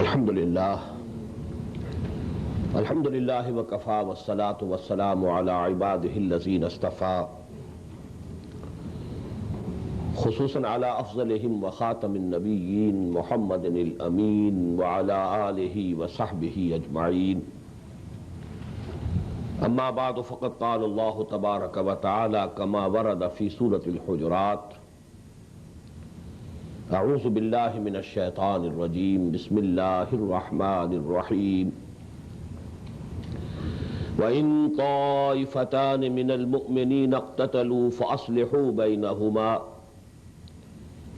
अल्हम्दुलिल्लाह व कफ़ा वस्सलातु वस्सलामु अला इबादिहिल्लज़ीना इस्तफ़ा खुसूसन अला अफ़ज़लिहिम व ख़ातमिन नबिय्यीन मुहम्मदिनिल अमीन व अला आलिहि व सहबिहि अजमईन। अम्मा बाद फ़क़द क़ाल अल्लाहु तबारक व तआला कमा वरद फ़ी सूरतिल हुजुरात। अऊज़ु बिल्लाहि मिनश शैतानिर रजीम। बिस्मिल्लाहिर रहमानिर रहीम। वइन ताइफतानि मिनल मुअ्मिनीन इक़्ततलू फ़अस्लिहू बैनहुमा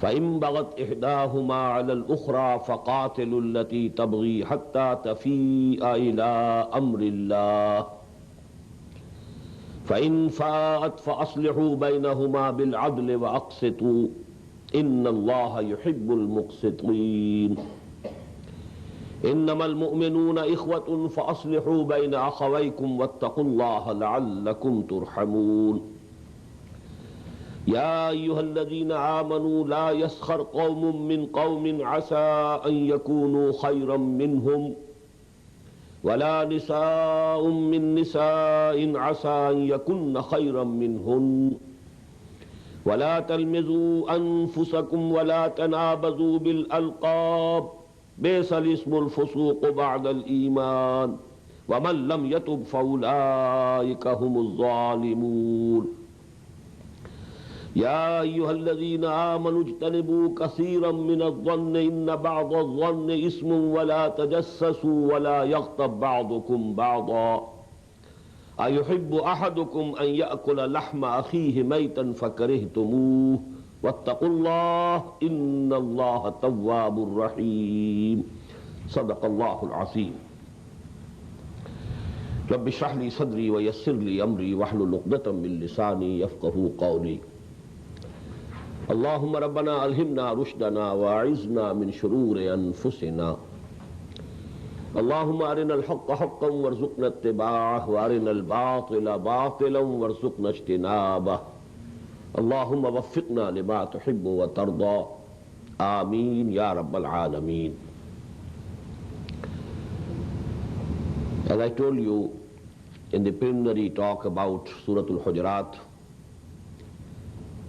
फ़इन बग़त इहदाहुमा अलल उख़रा फ़क़ातिलुल लती तबग़ी हत्ता तफ़ीअ इला अम्रिल्लाह फ़इन फ़ाअत फ़अस्लिहू बैनहुमा बिल अद्ल व अक़्सितू इन्नल्लाह युहिब्बुल मुक़्सितीन। इन्नमल मुअ्मिनूना इख़्वतुन फ़अस्लिहू बैन अख़वैकुम वत्तक़ुल्लाह लअल्लकुम तुरहमून। या अय्युहल्लज़ीना आमनू ला यस्ख़र क़ौमुम मिन क़ौमिन असा अन यकूनू ख़ैरम मिनहुम वला निसाउम मिन निसाइन असा अन यकुन्न ख़ैरम मिनहुन वला तल्मिज़ू अनफुसकुम वला तनाबज़ू बिल अलक़ाब बि'सल इस्मुल फ़ुसूक़ बअदल ईमान वमन लम यतुब फ़उलाइका हुमुज़ ज़ालिमून। या अय्युहल्लज़ीना आमनू इज्तनिबू कसीरम मिनज़-ज़न्न इन्न बअदज़-ज़न्न इस्मुन वला तजस्ससू वला यग़्तब बअदुकुम बअज़ा अयुहिब्बु अहदुकुम अन यअकुल लहम अख़ीहि मैतन फ़करिहतुमूह वत्तक़ुल्लाह इन्नल्लाह तव्वाबुर रहीम। सदक़ल्लाहुल अज़ीम। रब्बि इश्रह ली सदरी व यस्सिर ली अमरी वहलुल उक़दतम मिन लिसानी यफ़क़हू क़ौली। अल्लाहुम्मा रब्बना अल्हिमना रुश्दना व अइज़ना मिन शुरूरि अनफुसिना। अल्लाहुम्मा अरिनल हक़्क़ हक़्क़न वरज़ुक़ना इत्तिबाअह व अरिनल बातिला बातिलन वरज़ुक़ना इज्तिनाबह। अल्लाहुम्मा वफ़्फ़िक़ना लिमा तुहिब्बु व तर्दा। आमीन या रब्बल आलमीन। As I told you in the preliminary talk about Surah Al-Hujuraat,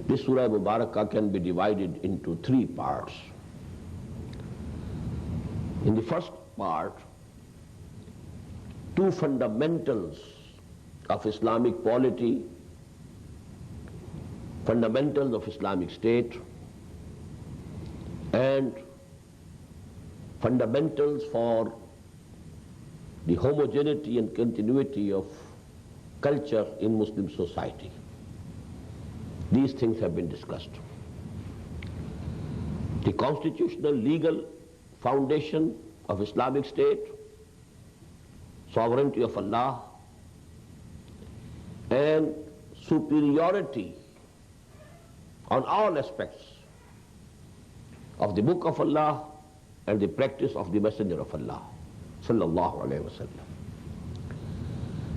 this Surah Mubarakah can be divided into three parts. In the first part, two fundamentals of Islamic polity, fundamentals of Islamic state, and fundamentals for the homogeneity and continuity of culture in Muslim society. These things have been discussed. The constitutional legal foundation of Islamic state, sovereignty of Allah, and superiority on all aspects of the Book of Allah and the practice of the Messenger of Allah sallallahu alayhi wa sallam.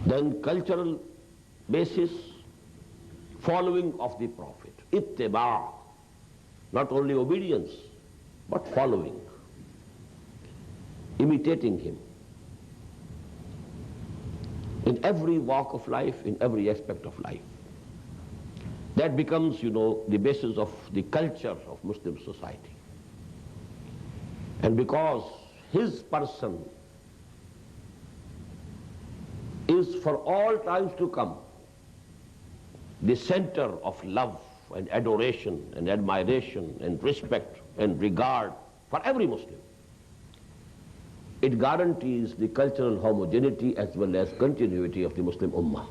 Then cultural basis, following of the Prophet, ittiba', not only obedience but following, imitating him in every walk of life, in every aspect of life. That becomes, the basis of the culture of Muslim society. And because his person is for all times to come the center of love and adoration and admiration and respect and regard for every Muslim, it guarantees the cultural homogeneity as well as continuity of the Muslim Ummah.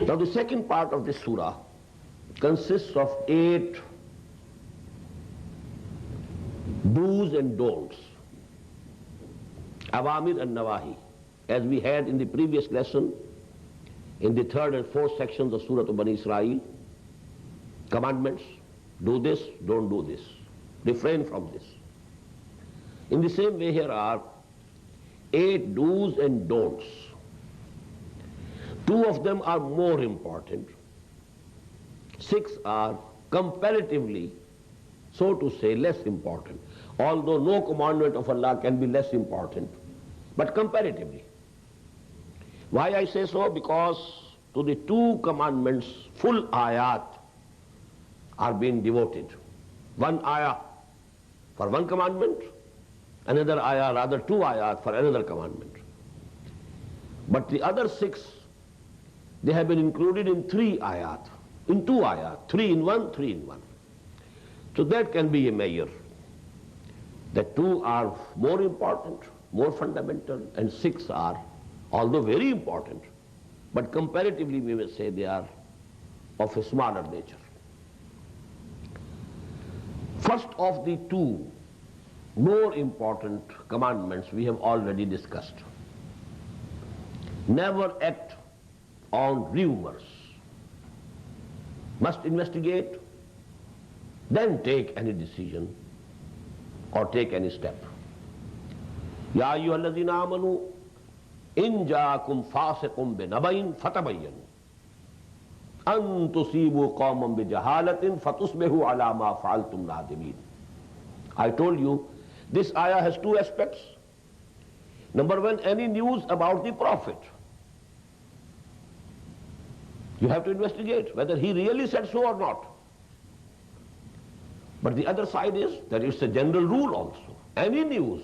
Now the second part of this surah consists of 8 do's and don'ts, awamir and nawahi, as we had in the previous lesson in the 3rd and 4th sections of Surah Bani Israel. Commandments: do this, don't do this, refrain from this. In the same way, here are 8 do's and don'ts. 2 of them are more important. 6 are comparatively, so to say, less important. although no commandment of Allah can be less important, but comparatively. Why I say so? Because to the two commandments, full ayat are being devoted. One ayah for one commandment, another ayah, rather two ayat for another commandment. But the other 6, they have been included in 3 ayat, in 2 ayat, 3 in 1, 3 in 1. So that can be a measure. That 2 are more important, more fundamental, and 6 are, although very important, but comparatively we may say they are of a smaller nature. First of the 2 more important commandments we have already discussed. Never act on rumors. Must investigate, then take any decision or take any step. Ya ayyuhalladhina amanu in ja'akum fasiqun binaba'in fatabayyanu an tusibu qawman bijahalatin fatusbihu ala ma fa'altum nadimin. I told you this ayah has 2 aspects. Number 1, any news about the Prophet. You have to investigate whether he really said so or not. But the other side is that it's a general rule also. Any news,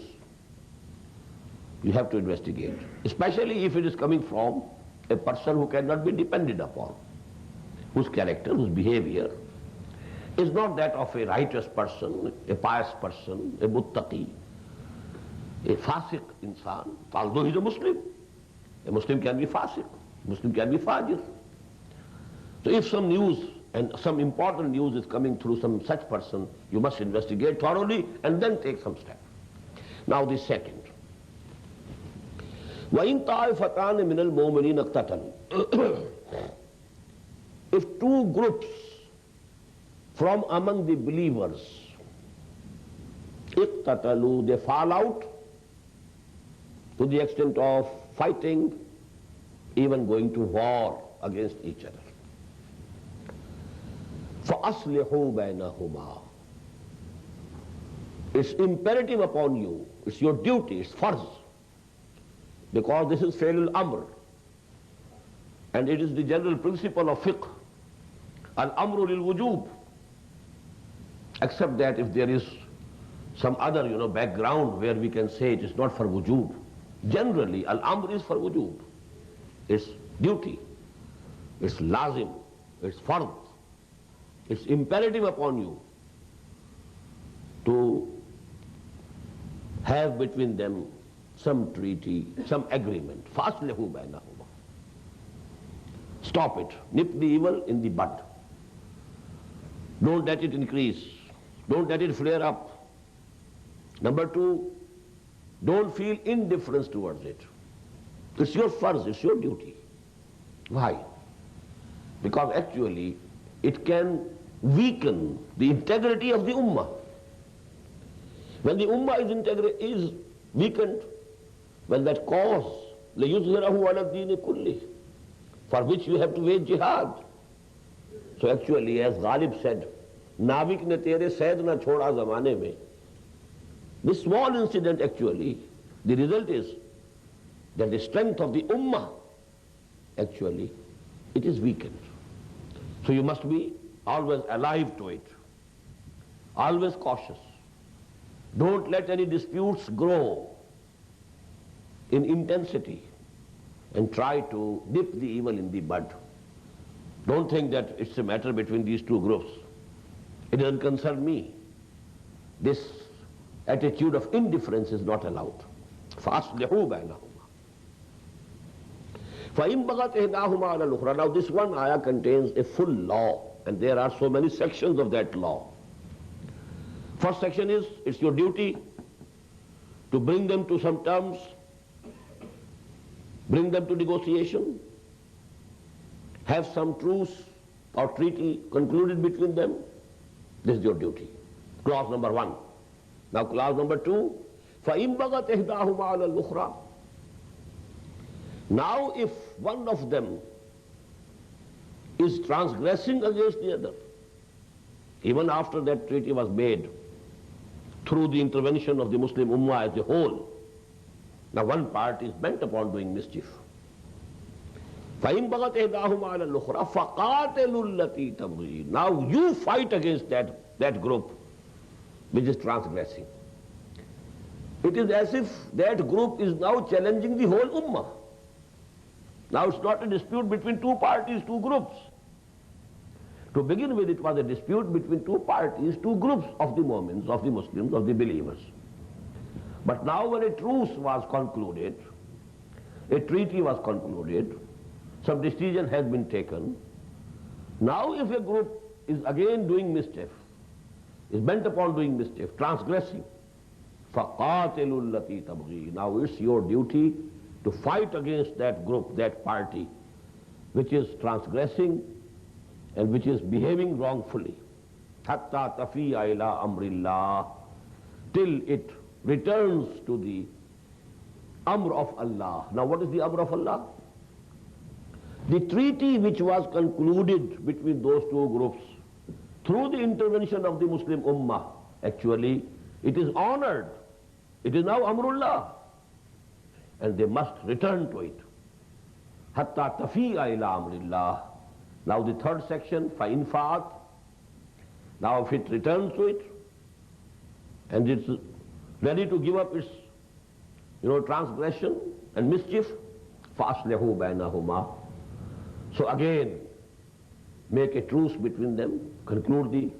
you have to investigate, especially if it is coming from a person who cannot be depended upon, whose character, whose behavior is not that of a righteous person, a pious person, a muttaqi, a fasiq insan, although he is a Muslim. A Muslim can be fasiq, a Muslim can be fajir. So if some news and some important news is coming through some such person, you must investigate thoroughly and then take some step. Now the second. وَإِن طَائِفَتَانِ مِنَ الْمُؤْمِنِينَ اقْتَتَلُوا. If 2 groups from among the believers, اقْتَتَلُوا, they fall out to the extent of fighting, even going to war against each other. فَأَصْلِحُوا بَيْنَهُمَا. It's imperative upon you, it's your duty, it's farz, because this is fi'l al-amr, and it is the general principle of fiqh, al-amru lil-wujub, except that if there is some other background where we can say it is not for wujub. Generally, al-amr is for wujub. It's duty, it's lazim, it's farz. It's imperative upon you to have between them some treaty, some agreement. فَأَصْلِحُوا بَيْنَهُمَا. Stop it. Nip the evil in the bud. Don't let it increase. Don't let it flare up. Number 2, don't feel indifference towards it. It's your farz, it's your duty. Why? Because actually it can weaken the integrity of the ummah. When the ummah is weakened, when that cause, لَيُظْهِرَهُ عَلَى الدِّينِ كُلِّهِ, for which you have to wage jihad. So actually, as Ghalib said, Navik ne tere said na choda zamane mein. This small incident actually, the result is that the strength of the ummah, actually, it is weakened. So you must be always alive to it, always cautious. Don't let any disputes grow in intensity and try to nip the evil in the bud. Don't think that it's a matter between these 2 groups. It doesn't concern me. This attitude of indifference is not allowed. فَأَصْلِحُوا بَيْنَهُمَا. فَإِن بَغَتْ إِحْدَاهُمَا عَلَى الْأُخْرَى. Now this one ayah contains a full law, and there are so many sections of that law. First section is, it's your duty to bring them to some terms, bring them to negotiation, have some truce or treaty concluded between them. This is your duty. Clause number 1. Now clause number 2, فَإِن بَغَتْ إِحْدَاهُمَا عَلَى الْأُخْرَى. Now if one of them is transgressing against the other, even after that treaty was made, through the intervention of the Muslim Ummah as a whole. Now one part is bent upon doing mischief. فَإِن بَغَتْ إِحْدَاهُمَا عَلَى الْأُخْرَى فَقَاتِلُوا الَّتِي تَبْغِي. Now you fight against that group which is transgressing. It is as if that group is now challenging the whole Ummah. Now it's not a dispute between two parties, two groups. To begin with, it was a dispute between two parties, two groups of the Mu'mins, of the Muslims, of the believers. But now when a truce was concluded, a treaty was concluded, some decision has been taken, now if a group is again doing mischief, is bent upon doing mischief, transgressing, فَقَاتِلُوا الَّتِي تَبْغِي. Now it's your duty to fight against that group, that party, which is transgressing and which is behaving wrongfully. حَتَّى تَفِيَ إِلَىٰ أَمْرِ اللَّهِ. Till it returns to the Amr of Allah. Now what is the Amr of Allah? The treaty which was concluded between those two groups through the intervention of the Muslim Ummah, actually it is honored. It is now Amrullah. And they must return to it. حَتَّى تَفِيَ إِلَىٰ أَمْرِ اللَّهِ. Now the third section, فَإِنْ فَعَتْ. Now if it returns to it, and it's ready to give up its transgression and mischief, فَأَصْلِحُوا بَيْنَهُمَا. So again, make a truce between them, conclude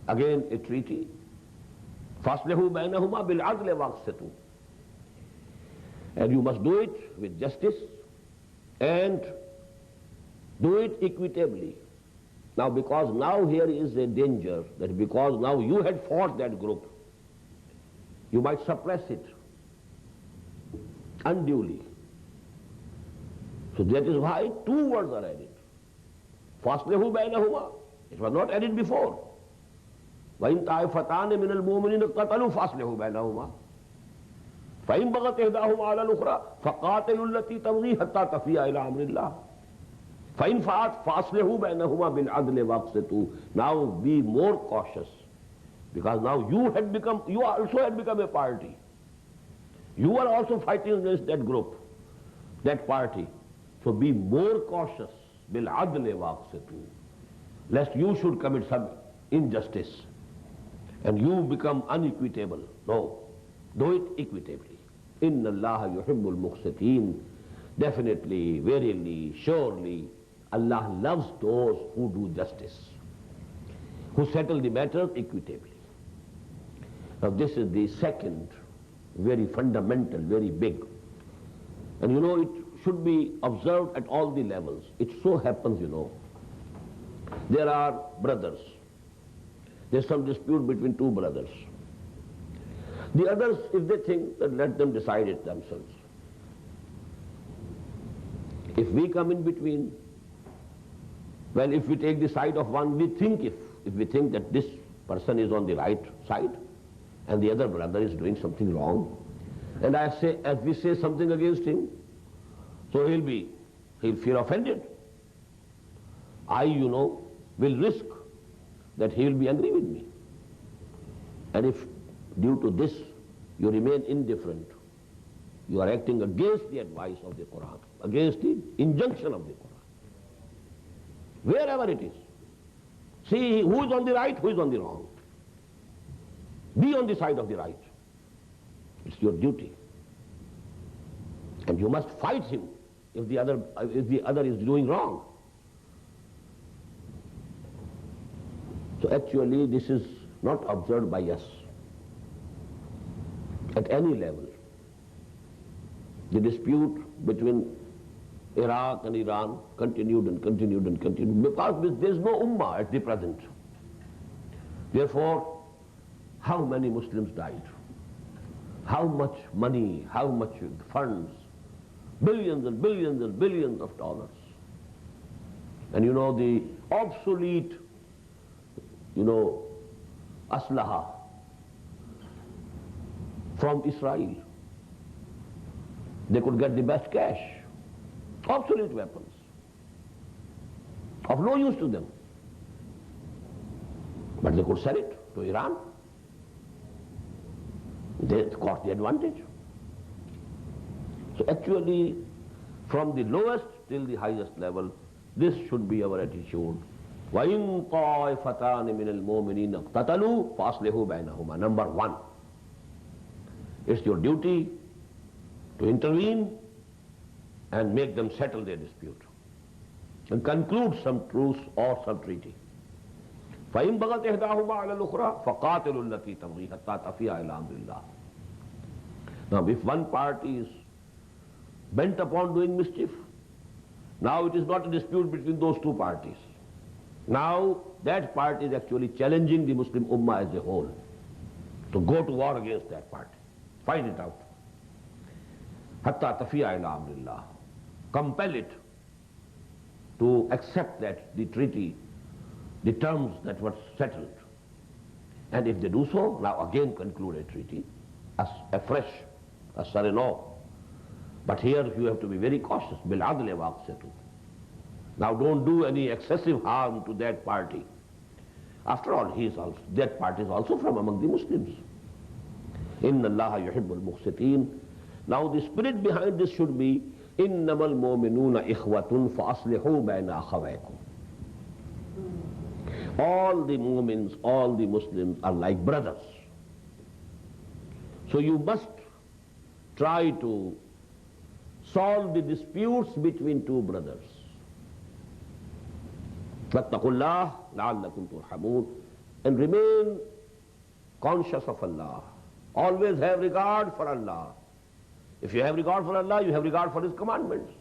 again a treaty. فَأَصْلِحُوا بَيْنَهُمَا بِالْعَدْلِ وَأَقْسِطُوا. And you must do it with justice and do it equitably. Now because now here is a danger that because now you had fought that group, you might suppress it unduly. So that is why two words are added. فَأَصْلِحُوا بَيْنَهُمَا. It was not added before. وَإِن طَائِفَتَانِ مِنَ الْمُؤْمِنِينَ اقْتَتَلُوا فَأَصْلِحُوا بَيْنَهُمَا فَإِن بَغَتْ إِحْدَاهُمَا عَلَى الْأُخْرَى فَقَاتِلُوا الَّتِي تَبْغِي حَتَّى تَفِيَ إِلَىٰ أَمْرِ اللَّهِ فَإِن فَعَتْ فَأَصْلِحُوا بَيْنَهُمَا بِالْعَدْلِ وَأَقْسِطُوا. Now be more cautious, because now you also had become a party. You are also fighting against that group, that party. So be more cautious, بِالْعَدْلِ وَأَقْسِطُوا, lest you should commit some injustice and you become unequitable. No, do it equitably. إِنَّ اللَّهَ يُحِبُّ الْمُقْسِطِينَ. Definitely, verily, surely, Allah loves those who do justice, who settle the matters equitably. Now this is the second, very fundamental, very big. And it should be observed at all the levels. It so happens, there are brothers. There's some dispute between two brothers. The others, if they think, that let them decide it themselves. If we come in between, well, if we take the side of one, if we think that this person is on the right side and the other brother is doing something wrong, and as we say something against him, so he'll feel offended. I, will risk that he will be angry with me. And if due to this you remain indifferent, you are acting against the advice of the Qur'an, against the injunction of the Qur'an. Wherever it is. See who is on the right, who is on the wrong. Be on the side of the right. It's your duty. And you must fight him if the other is doing wrong. So actually this is not observed by us at any level. The dispute between Iraq and Iran continued and continued and continued because there is no ummah at the present. Therefore, how many Muslims died? How much money, how much funds, billions and billions and billions of dollars. And the obsolete, aslaha from Israel. They could get the best cash, obsolete weapons, of no use to them. But they could sell it to Iran. They got the advantage. So actually, from the lowest till the highest level, this should be our attitude. وَإِن طَائِفَتَانِ مِنَ الْمُؤْمِنِينَ اقْتَتَلُوا فَأَصْلِحُوا بَيْنَهُمَا. Number one, it's your duty to intervene and make them settle their dispute and conclude some truce or some treaty. فَإِن بَغَتْ إِحْدَاهُمَا عَلَى الْأُخْرَى فَقَاتِلُوا الَّتِي تَبْغِي حَتَّى تَفِيَ إِلَى أَمْرِ اللَّهِ. Now, if one party is bent upon doing mischief, now it is not a dispute between those two parties. Now, that party is actually challenging the Muslim Ummah as a whole to go to war against that party. Fight it out. حَتَّى تَفِيَ إِلَى أَمْرِ اللَّهِ. Compel it to accept that the treaty, the terms that were settled. And if they do so, now again conclude a treaty, afresh, a serenor. But here you have to be very cautious. بِالْعَدْلِ وَأَقْسِطُوا. Now don't do any excessive harm to that party. After all, that party is also from among the Muslims. إِنَّ اللَّهَ يُحِبُّ الْمُقْسِطِينَ. Now the spirit behind this should be إِنَّمَا الْمُؤْمِنُونَ إِخْوَةٌ فَأَصْلِحُوا بَيْنَ أَخَوَيْكُمْ. All the mu'mins, all the Muslims are like brothers. So you must try to solve the disputes between two brothers. فَاتَّقُوا اللَّهَ لَعَلَّكُمْ تُرْحَمُونَ. And remain conscious of Allah. Always have regard for Allah. If you have regard for Allah, you have regard for His commandments.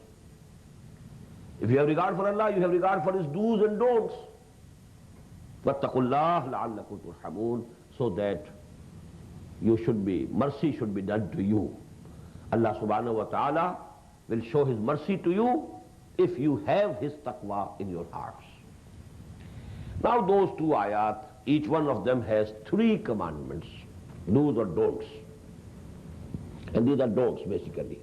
If you have regard for Allah, you have regard for His do's and don'ts. وَاتَّقُوا اللَّهَ لَعَلَّكُمْ تُرْحَمُونَ. So that mercy should be done to you. Allah subhanahu wa ta'ala will show His mercy to you if you have His taqwa in your hearts. Now those two ayat, each one of them has three commandments, do's or don'ts. And these are don'ts basically.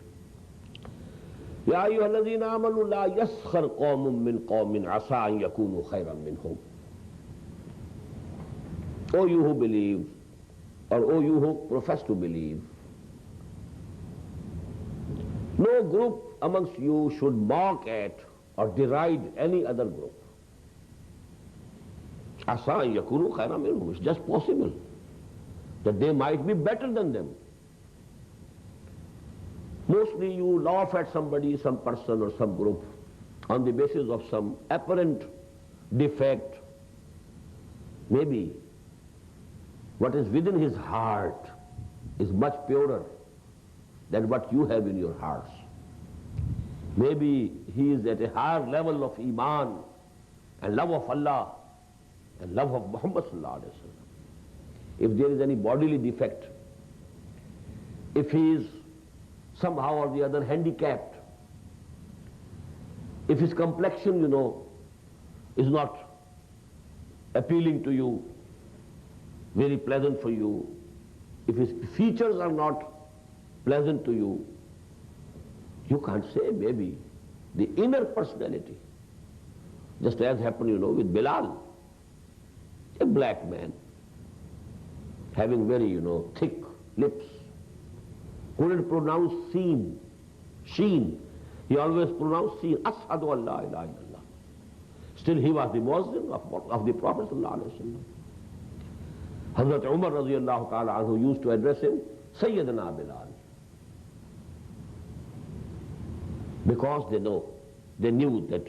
يَا أَيُّهَا الَّذِينَ آمَنُوا لَا يَسْخَرْ قَوْمٌ مِّنْ قَوْمٍ عَسَىٰ أَن يَكُونُوا خَيْرًا مِّنْهُمْ. O you who believe, or O you who profess to believe, no group amongst you should mock at or deride any other group. عَسَىٰ أَن يَكُونُوا خَيْرًا مِّنْهُمْ. It's just possible that they might be better than them. Mostly you laugh at somebody, some person or some group on the basis of some apparent defect. Maybe what is within his heart is much purer than what you have in your hearts. Maybe he is at a higher level of iman and love of Allah and love of Muhammad sallallahu alaihi wasallam. If there is any bodily defect, if he is somehow or the other handicapped, if his complexion, is not appealing to you, very pleasant for you, if his features are not pleasant to you, you can't say maybe the inner personality. Just as happened, with Bilal, a black man, having very, thick lips, couldn't pronounce sheen. He always pronounced seen. Ashhadu an la ilaha illallah. Still he was the muazzin of the Prophet sallallahu alaihi wasallam. Hazrat Umar radiyallahu ta'ala anhu used to address him, Sayyidina Bilal. Because they knew that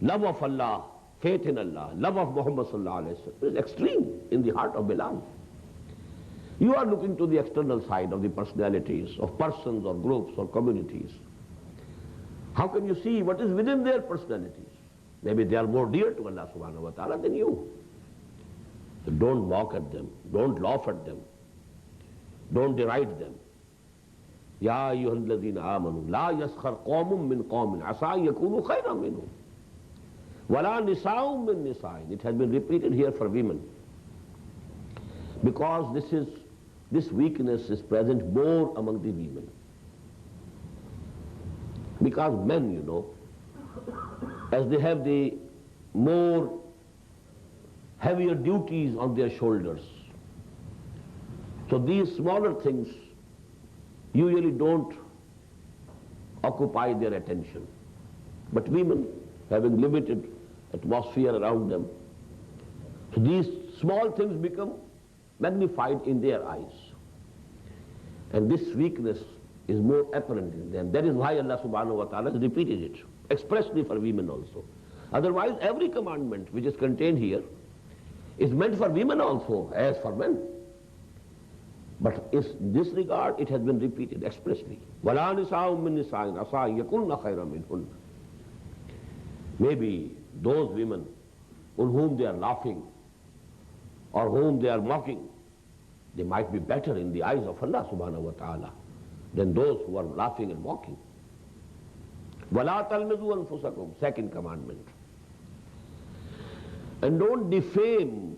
love of Allah, faith in Allah, love of Muhammad sallallahu alaihi wasallam is extreme in the heart of Bilal. You are looking to the external side of the personalities of persons or groups or communities. How can you see what is within their personalities? Maybe they are more dear to Allah subhanahu wa ta'ala than you. So don't mock at them, don't laugh at them, don't deride them. يَا أَيُّهَا الَّذِينَ آمَنُوا لَا يَسْخَرْ قَوْمٌ مِّنْ قَوْمٍ عَسَىٰ أَن يَكُونُوا خَيْرًا مِّنْهُمْ وَلَا نِسَاءٌ مِّن نِسَاءٍ. It has been repeated here for women, because this weakness is present more among the women. Because men, as they have the more heavier duties on their shoulders, So these smaller things usually don't occupy their attention. But women, having limited atmosphere around them, so these small things become magnified in their eyes. And this weakness is more apparent in them. That is why Allah subhanahu wa ta'ala has repeated it, expressly for women also. Otherwise, every commandment which is contained here is meant for women also, as for men. But in this regard, it has been repeated expressly. وَلَا نِسَاءٌ مِّن نِسَاءٍ عَسَىٰ يَكُنَّ خَيْرًا مِّنْهُنَّ. Maybe those women on whom they are laughing or whom they are mocking, they might be better in the eyes of Allah subhanahu wa ta'ala than those who are laughing and mocking. وَلَا تَلْمِزُوا أَنفُسَكُمْ, second commandment. And don't defame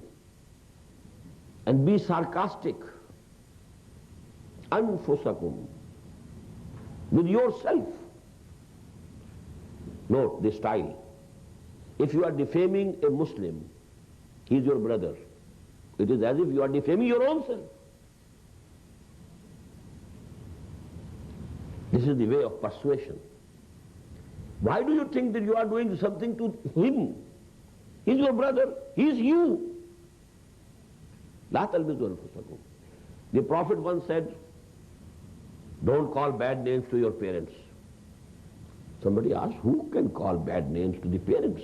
and be sarcastic أنفسكم, with yourself. Note the style. If you are defaming a Muslim, he is your brother. It is as if you are defaming your own self. This is the way of persuasion. Why do you think that you are doing something to him? He is your brother. He is you. لا تلمزوا أنفسكم. The Prophet once said, don't call bad names to your parents. Somebody asked, who can call bad names to the parents?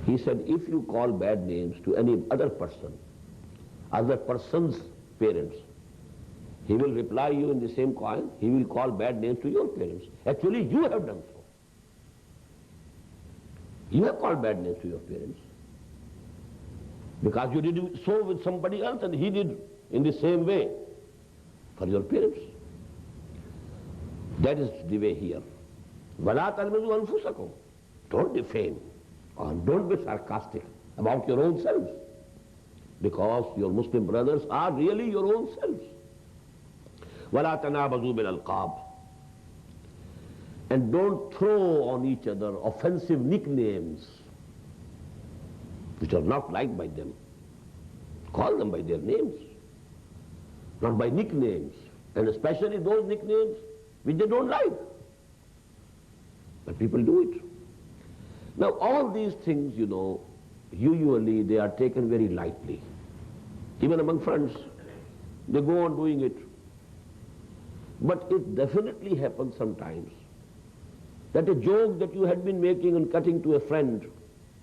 He said, if you call bad names to any other person's parents, he will reply you in the same coin, he will call bad names to your parents. Actually, you have done so. You have called bad names to your parents. Because you did so with somebody else and he did in the same way for your parents. That is the way here. وَلَا تَلْمِزُوا أَنفُسَكُمْ. Don't defame and don't be sarcastic about your own selves, because your Muslim brothers are really your own selves. وَلَا تَنَابَزُوا بِالْأَلْقَابِ. And don't throw on each other offensive nicknames which are not liked by them. Call them by their names, not by nicknames, and especially those nicknames which they don't like. But people do it. Now all these things, usually they are taken very lightly. Even among friends, they go on doing it. But it definitely happens sometimes that a joke that you had been making and cutting to a friend,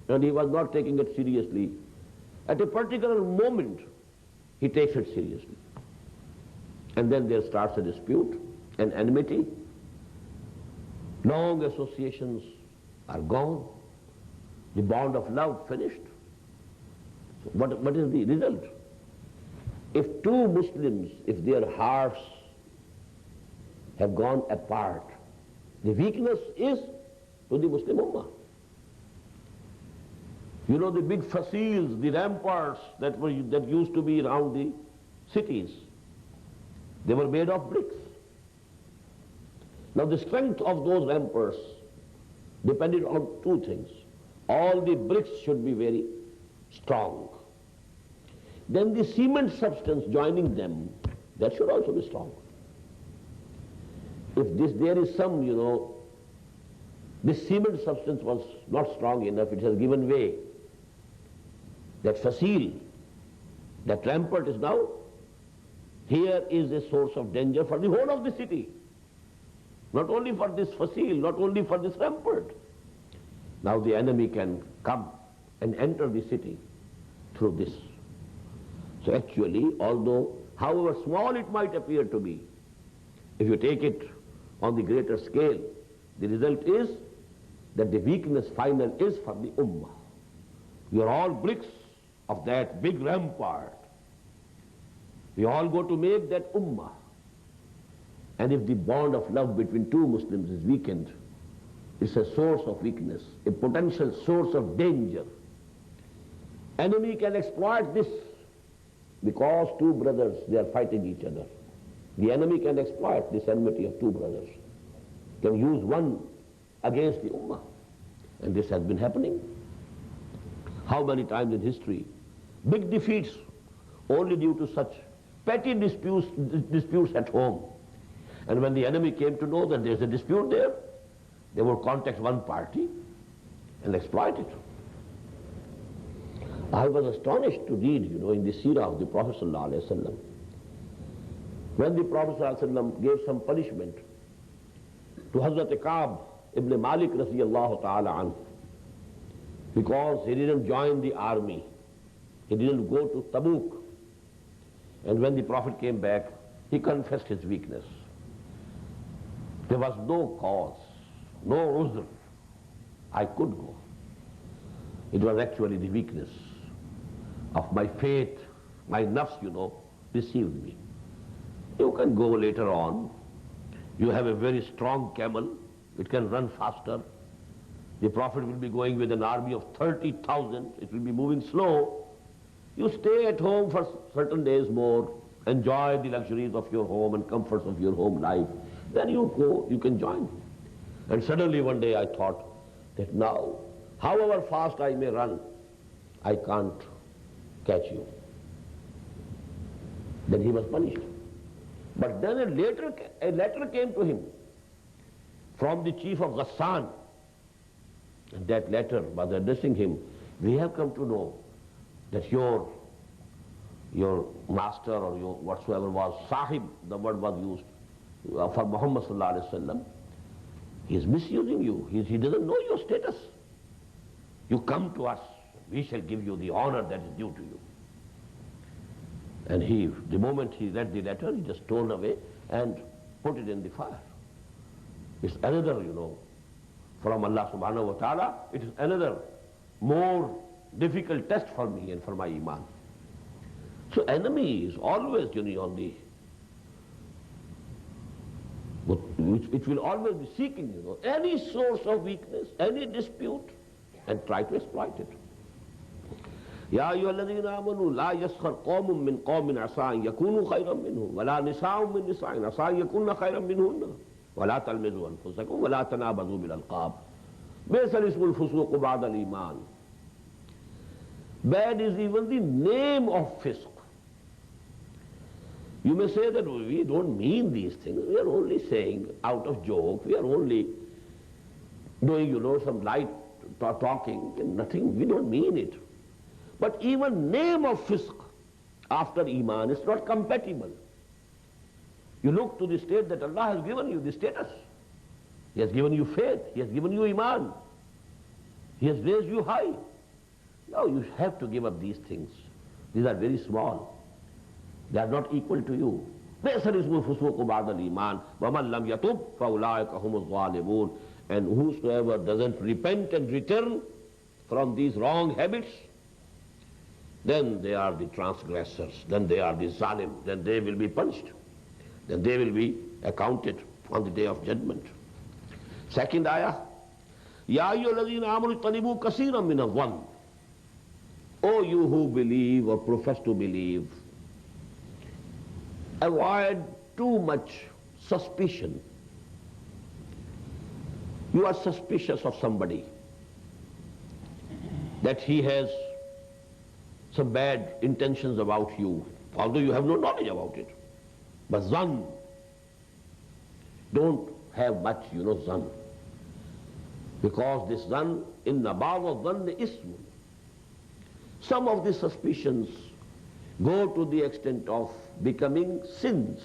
and he was not taking it seriously, at a particular moment, he takes it seriously. And then there starts a dispute, an enmity. Long associations are gone. The bond of love finished. So what is the result? If two Muslims, if their hearts have gone apart, the weakness is to the Muslim Ummah. You know the big fasils, the ramparts that used to be around the cities, they were made of bricks. Now the strength of those ramparts depended on two things. All the bricks should be very strong. Then the cement substance joining them, that should also be strong. If there is some, this cement substance was not strong enough, it has given way. That fasil, that rampart is now, here is a source of danger for the whole of the city. Not only for this fasil, not only for this rampart. Now the enemy can come and enter the city through this. So actually, although, however small it might appear to be, if you take it on the greater scale, the result is that the weakness final is for the ummah. We are all bricks of that big rampart. We all go to make that ummah. And if the bond of love between two Muslims is weakened, it's a source of weakness, a potential source of danger. Enemy can exploit this because two brothers, they are fighting each other. The enemy can exploit this enmity of two brothers, can use one against the ummah. And this has been happening. How many times in history? Big defeats only due to such petty disputes at home. And when the enemy came to know that there's a dispute there, they would contact one party and exploit it. I was astonished to read, in the seerah of the Prophet ﷺ, when the Prophet ﷺ gave some punishment to Hazrat Ka'b ibn Malik radiyallahu ta'ala anhu, because he didn't join the army, he didn't go to Tabuk. And when the Prophet came back, he confessed his weakness. There was no cause, no uzr. I could go. It was actually the weakness of my faith, my nafs, deceived me. You can go later on. You have a very strong camel. It can run faster. The Prophet will be going with an army of 30,000. It will be moving slow. You stay at home for certain days more. Enjoy the luxuries of your home and comforts of your home life. Then you go, you can join. And suddenly one day I thought that now, however fast I may run, I can't catch you. Then he was punished. But then a letter came to him from the chief of Ghassan. And that letter was addressing him. We have come to know that your master or your whatsoever was, Sahib, the word was used for Muhammad sallallahu alaihi wasallam. He is misusing you. He doesn't know your status. You come to us, we shall give you the honor that is due to you. And the moment he read the letter, he just torn away and put it in the fire. It's another, from Allah subhanahu wa ta'ala, it is another more difficult test for me and for my iman. So enemy is always, on the, it will always be seeking, any source of weakness, any dispute, and try to exploit it. يا أيها الذين آمنوا لا يسخر قوم من قوم عسى أن يكونوا خيرا منهم ولا نساء من نساء عسى أن يكون خيرا منهن ولا تلمزوا أنفسكم ولا تنابزوا بالألقاب بئس الاسم الفسوق بعد الإيمان. Bad is even the name of fisq. You may say that we don't mean these things. We are only saying out of joke. We are only doing, some light talking and nothing. We don't mean it. But even name of fisq after iman is not compatible. You look to the state that Allah has given you, the status. He has given you faith. He has given you iman. He has raised you high. Now you have to give up these things. These are very small. They are not equal to you. And whosoever doesn't repent and return from these wrong habits, then they are the transgressors, then they are the zalim, then they will be punished, then they will be accounted on the day of judgment. Second ayah, Ya ayyuhalladhina amanu ijtanibu kaseeran min adh-dhann. O you who believe or profess to believe, avoid too much suspicion. You are suspicious of somebody, that he has some bad intentions about you, although you have no knowledge about it. But zan, don't have much, zan. Because this zan, inna ba'da dhanni ismun. Some of the suspicions go to the extent of becoming sins.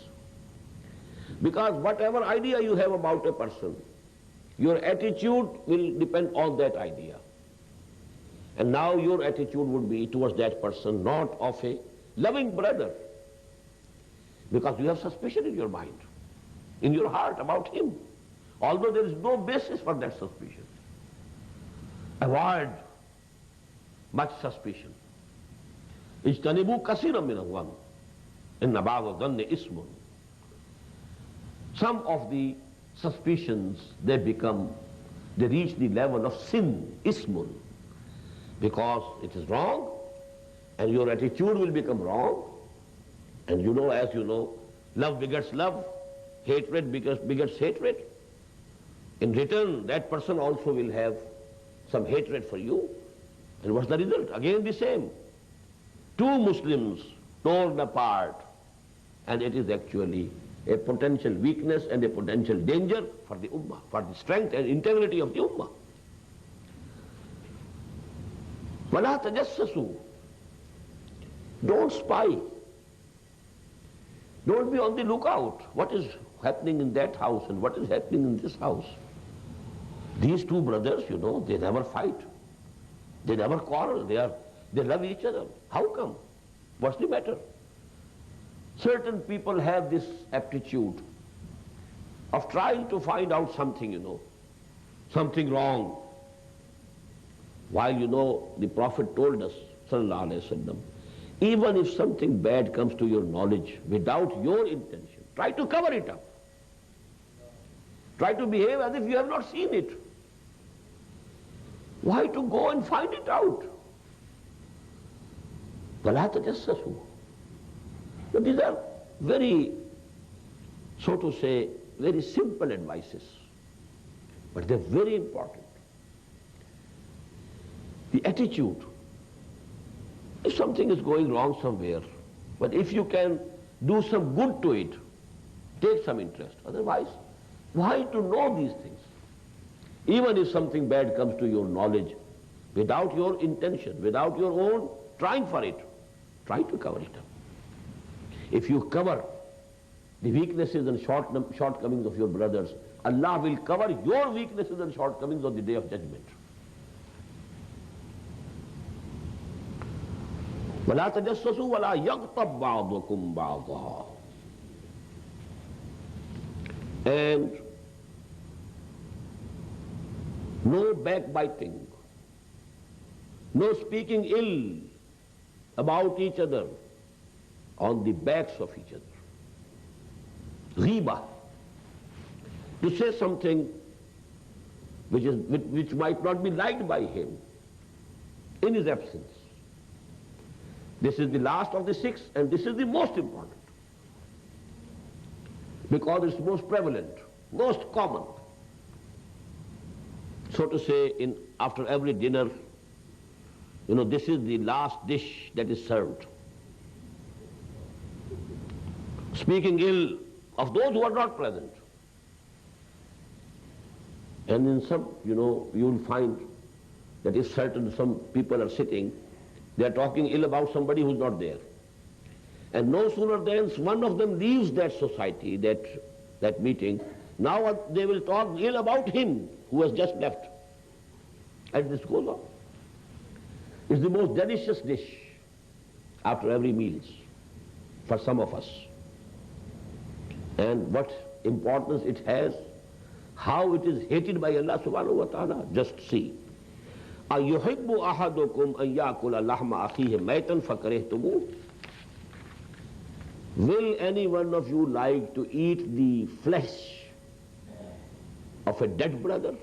Because whatever idea you have about a person, your attitude will depend on that idea. And now your attitude would be towards that person not of a loving brother, because you have suspicion in your mind, in your heart about him, although there is no basis for that suspicion. Avoid much suspicion. Ijtanibu kaseeran min adh-dhann inna ba'da dhanni ismun. Some of the suspicions, they reach the level of sin, ismun, because it is wrong, and your attitude will become wrong. And as you know, love begets love, hatred begets hatred. In return, that person also will have some hatred for you. And what's the result? Again the same. Two Muslims torn apart, and it is actually a potential weakness and a potential danger for the ummah, for the strength and integrity of the ummah. وَلَا تَجَسَّسُوا. Don't spy. Don't be on the lookout. What is happening in that house and what is happening in this house? These two brothers, they never fight. They never quarrel. They love each other. How come? What's the matter? Certain people have this aptitude of trying to find out something, something wrong. While, the Prophet told us, sallallahu alaihi wasallam, even if something bad comes to your knowledge without your intention, try to cover it up. Try to behave as if you have not seen it. Why to go and find it out? وَلَا تَجَسَّسُوا. But these are very, so to say, very simple advices. But they're very important. The attitude. If something is going wrong somewhere, but if you can do some good to it, take some interest. Otherwise, why to know these things? Even if something bad comes to your knowledge, without your intention, without your own trying for it, try to cover it up. If you cover the weaknesses and shortcomings of your brothers, Allah will cover your weaknesses and shortcomings on the Day of Judgment. وَلَا تَجَسَّسُوا وَلَا يَغْتَبْ بَعْضُكُمْ بَعْضًا. And no backbiting, no speaking ill about each other on the backs of each other. Ghiba, to say something which might not be liked by him in his absence. This is the last of the six, and this is the most important, because it's most prevalent, most common. So to say, after every dinner, this is the last dish that is served. Speaking ill of those who are not present. And in some, you will find that if some people are sitting, they are talking ill about somebody who's not there. And no sooner than one of them leaves that society, that meeting, now they will talk ill about him who has just left. And this goes on. It's the most delicious dish after every meal for some of us. And what importance it has, how it is hated by Allah subhanahu wa ta'ala, just see. أَيُحِبُّ أَحَدُكُمْ أَنْ يَأْكُلَ لَحْمَ أَخِيهِ مَيْتًا فَكَرِهْتُمُوهُ. Will any one of you like to eat the flesh of a dead brother?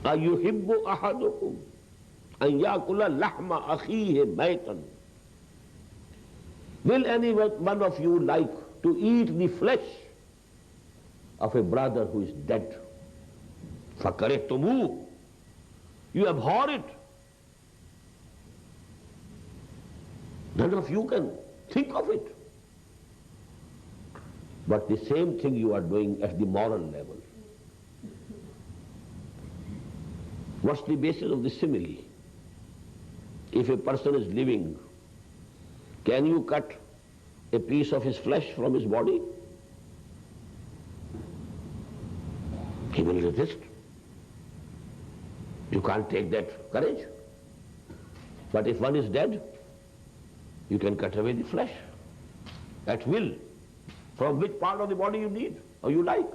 أَيُحِبُّ أَحَدُكُمْ أَنْ يَأْكُلَ لَحْمَ أَخِيهِ مَيْتًا. Will any one of you like to eat the flesh of a brother who is dead? فَكَرِهْتُمُوهُ. You abhor it. None of you can think of it. But the same thing you are doing at the moral level. What's the basis of the simile? If a person is living, can you cut a piece of his flesh from his body? He will resist. You can't take that courage. But if one is dead, you can cut away the flesh at will, from which part of the body you need or you like.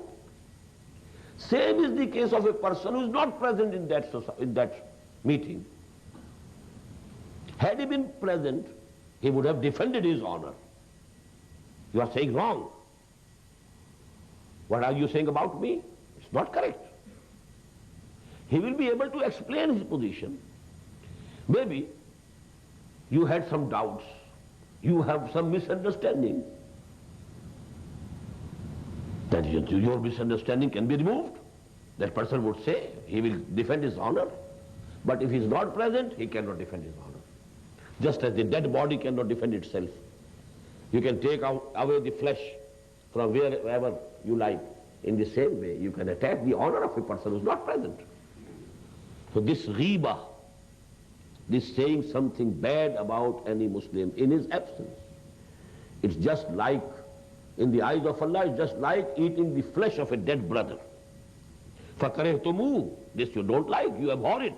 Same is the case of a person who is not present in that meeting. Had he been present, he would have defended his honor. You are saying wrong. What are you saying about me? It's not correct. He will be able to explain his position. Maybe you had some doubts, you have some misunderstanding. That your misunderstanding can be removed. That person would say, he will defend his honor. But if he is not present, he cannot defend his honor. Just as the dead body cannot defend itself. You can take away the flesh from wherever you like. In the same way, you can attack the honor of a person who is not present. So this ghiba, this saying something bad about any Muslim in his absence, it's just like, in the eyes of Allah, it's just like eating the flesh of a dead brother. فَكَرِهْتُمُوهُ, this you don't like, you abhor it.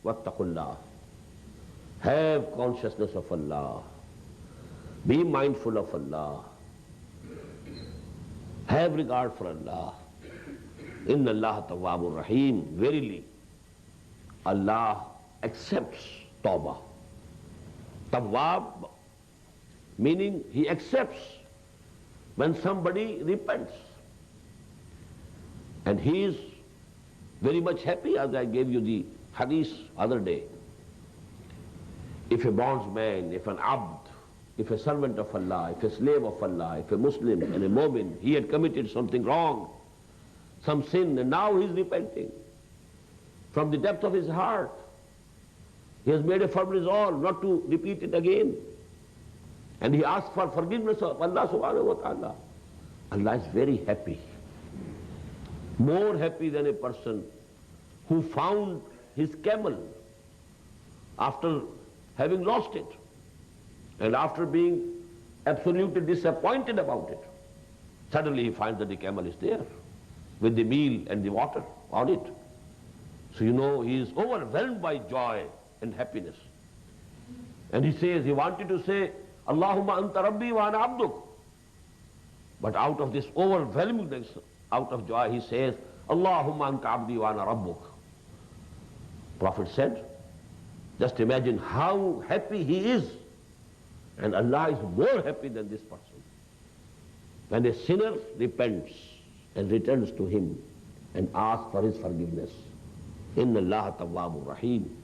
وَاتَّقُوا اللَّهِ, have consciousness of Allah. Be mindful of Allah. Have regard for Allah. Inna Allah tawwabur rahim. Verily, Allah accepts tawbah. Tawwab meaning He accepts when somebody repents. And He is very much happy, as I gave you the hadith other day. If a bondsman, if an abd, if a servant of Allah, if a slave of Allah, if a Muslim and a mu'min, he had committed something wrong, some sin, and now he is repenting from the depth of his heart. He has made a firm resolve not to repeat it again. And he asks for forgiveness of Allah subhanahu wa ta'ala. Allah is very happy. More happy than a person who found his camel after having lost it. And after being absolutely disappointed about it, suddenly he finds that the camel is there with the meal and the water on it. So you know he is overwhelmed by joy and happiness. And he says, he wanted to say, Allahumma anta rabbi wa ana abduk. But out of this overwhelming, out of joy, he says, Allahumma anta abdi wa ana rabbuk. Prophet said, just imagine how happy he is. And Allah is more happy than this person. When a sinner repents and returns to Him and asks for his forgiveness, Inna Allah tawwabur rahim.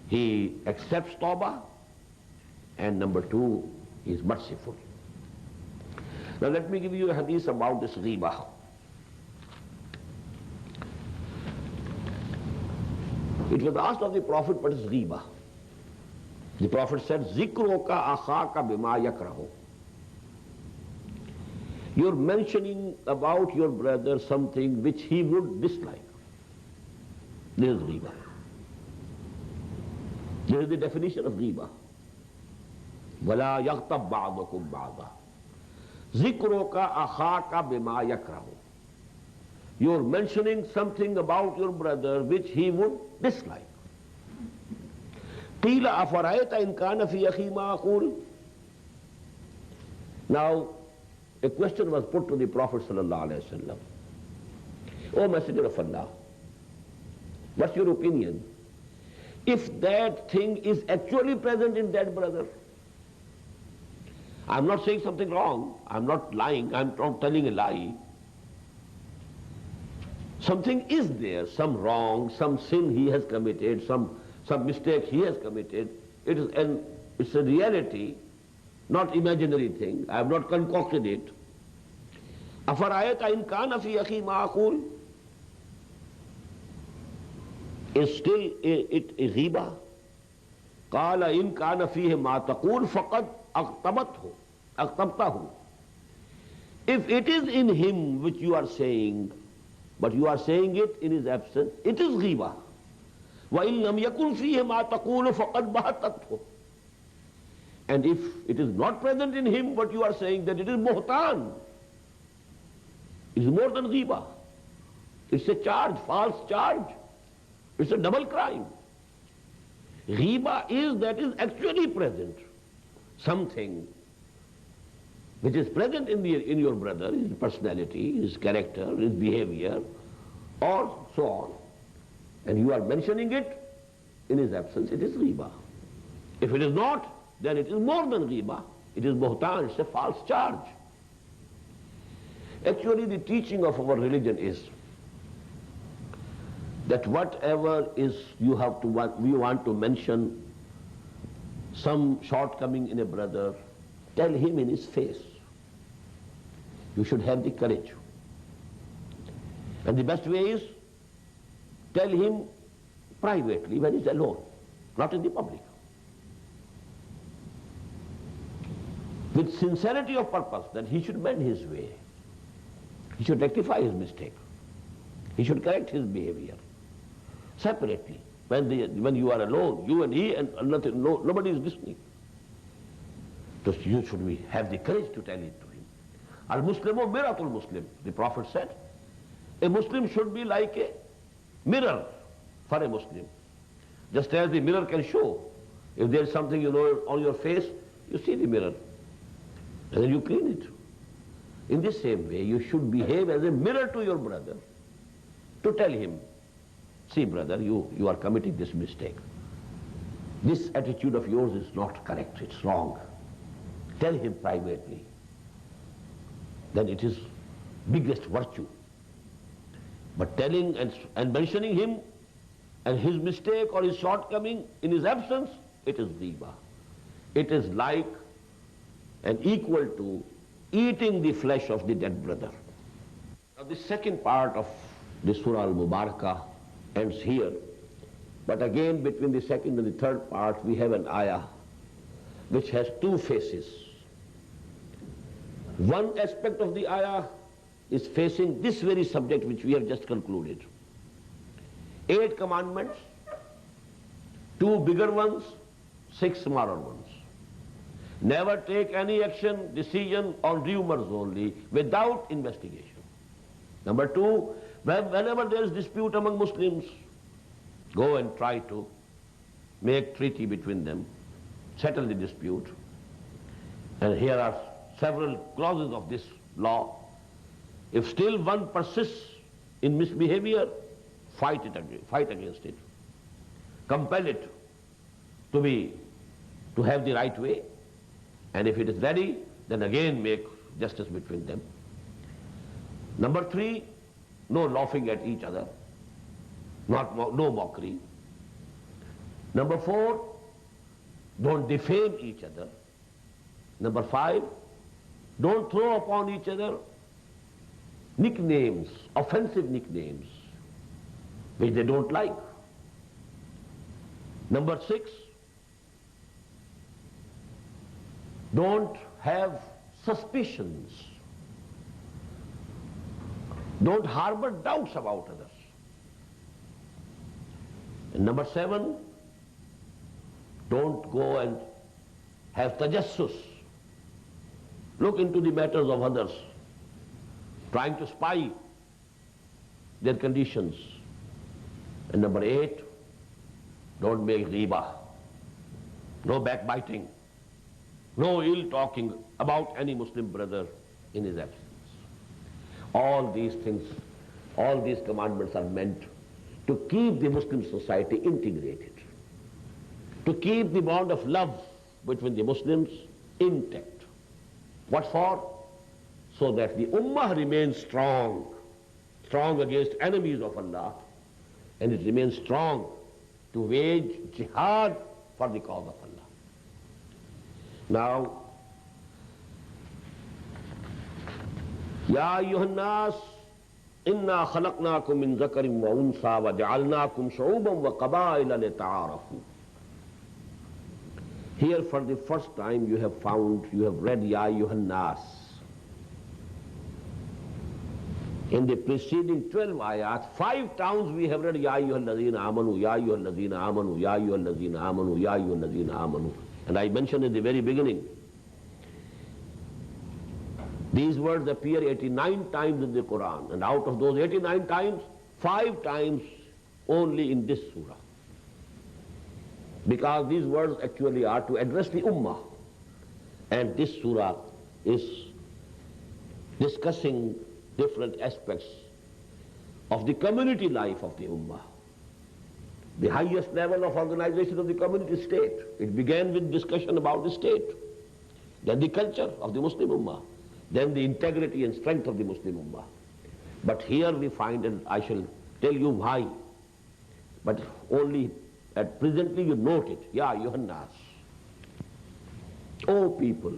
He accepts tawbah, and number two, he is merciful. Now let me give you a hadith about this ghiba. It was asked of the Prophet, what is ghiba? The Prophet said, Zikruka akhaka bima yakrahu. You're mentioning about your brother something which he would dislike. This is ghiba. This is the definition of ghiba. وَلَا يَغْتَبْ بَعْضُكُمْ بَعْضًا. ذِكْرُكَ أَخَاكَ بِمَا يَكْرَهُ. You're mentioning something about your brother which he would dislike. قِيلَ أَفَرَأَيْتَ إِنْ كَانَ فِي أَخِي مَا أَقُولُ. Now, a question was put to the Prophet sallallahu alaihi wasallam. O Messenger of Allah, what's your opinion? If that thing is actually present in that brother, I'm not saying something wrong, I'm not lying, I'm not telling a lie. Something is there, some wrong, some sin he has committed, some mistake he has committed. It's a reality, not imaginary thing. I have not concocted it. أَفَرَأَيْتَ إِنْ كَانَ فِي أَخِي مَا أَقُولُ. Is still it a ghiba? قَالَ إِنْ كَانَ فِيهِ مَا تَقُولُ فَقَدْ أَغْتَبْتَهُ. If it is in him which you are saying, but you are saying it in his absence, it is ghiba. وَإِن لَمْ يَكُنْ فِيهِ مَا تَقُولُ فَقَدْ بَهَتَتْهُ. And if it is not present in him what you are saying, then it is buhtan. It is more than ghiba. It's a charge, false charge. It's a double crime. Ghiba is that is actually present. Something which is present in your brother, his personality, his character, his behavior, or so on. And you are mentioning it in his absence, it is ghiba. If it is not, then it is more than ghiba. It is buhtan, it's a false charge. Actually, the teaching of our religion is that whatever is you want to mention some shortcoming in a brother, tell him in his face. You should have the courage. And the best way is tell him privately when he's alone, not in the public. with sincerity of purpose that he should mend his way. He should rectify his mistake. He should correct his behavior separately. When you are alone, you and he, and nothing, nobody is listening. So you should have the courage to tell it to him. Al-Muslimu miratul Muslim, the Prophet said. A Muslim should be like a mirror for a Muslim. Just as the mirror can show. If there is something on your face, you see the mirror. And then you clean it. In the same way, you should behave as a mirror to your brother. To tell him, see brother, you are committing this mistake. This attitude of yours is not correct, it's wrong. Tell him privately. Then it is biggest virtue. But telling and mentioning him and his mistake or his shortcoming in his absence, it is ghiba. It is like and equal to eating the flesh of the dead brother. Now the second part of the Surah Al-Mubarakah ends here. But again, between the second and the third part, we have an ayah which has two faces. One aspect of the ayah is facing this very subject which we have just concluded. 8 commandments, 2 bigger ones, 6 smaller ones. Never take any action, decision on rumors only, without investigation. Number 2, whenever there is dispute among Muslims, go and try to make treaty between them, settle the dispute. And here are several clauses of this law. If still one persists in misbehavior, fight against it. Compel it to have the right way. And if it is ready, then again make justice between them. Number 3, no laughing at each other, no mockery. Number 4, don't defame each other. Number 5, don't throw upon each other nicknames, offensive nicknames, which they don't like. Number 6, don't have suspicions. Don't harbor doubts about others. And number 7, don't go and have tajassus. Look into the matters of others, trying to spy their conditions. And number 8, don't make riba, no backbiting, no ill talking about any Muslim brother in his absence. All these things, all these commandments are meant to keep the Muslim society integrated, to keep the bond of love between the Muslims intact. What for? So that the Ummah remains strong against enemies of Allah, and it remains strong to wage jihad for the cause of Allah. Now, Ya ayyuhan nas, inna khalaqnakum min zakarin wa unsa wa ja'alnakum shu'uban wa qabaila lita'arafu. Here for the first time you have read Ya ayyuhan nas. In the preceding 12 ayat, 5 times we have read Ya ayyuhal ladhina amanu, Ya ayyuhal ladhina amanu, Ya ayyuhal ladhina amanu, Ya ayyuhal ladhina amanu. And I mentioned in the very beginning, these words appear 89 times in the Qur'an, and out of those 89 times, 5 times only in this surah. Because these words actually are to address the Ummah, and this surah is discussing different aspects of the community life of the Ummah. The highest level of organization of the community state. It began with discussion about the state, then the culture of the Muslim Ummah, then the integrity and strength of the Muslim Ummah. But here we find, and I shall tell you why, but only at presently you note it, Ya ayyuhan nas, O people,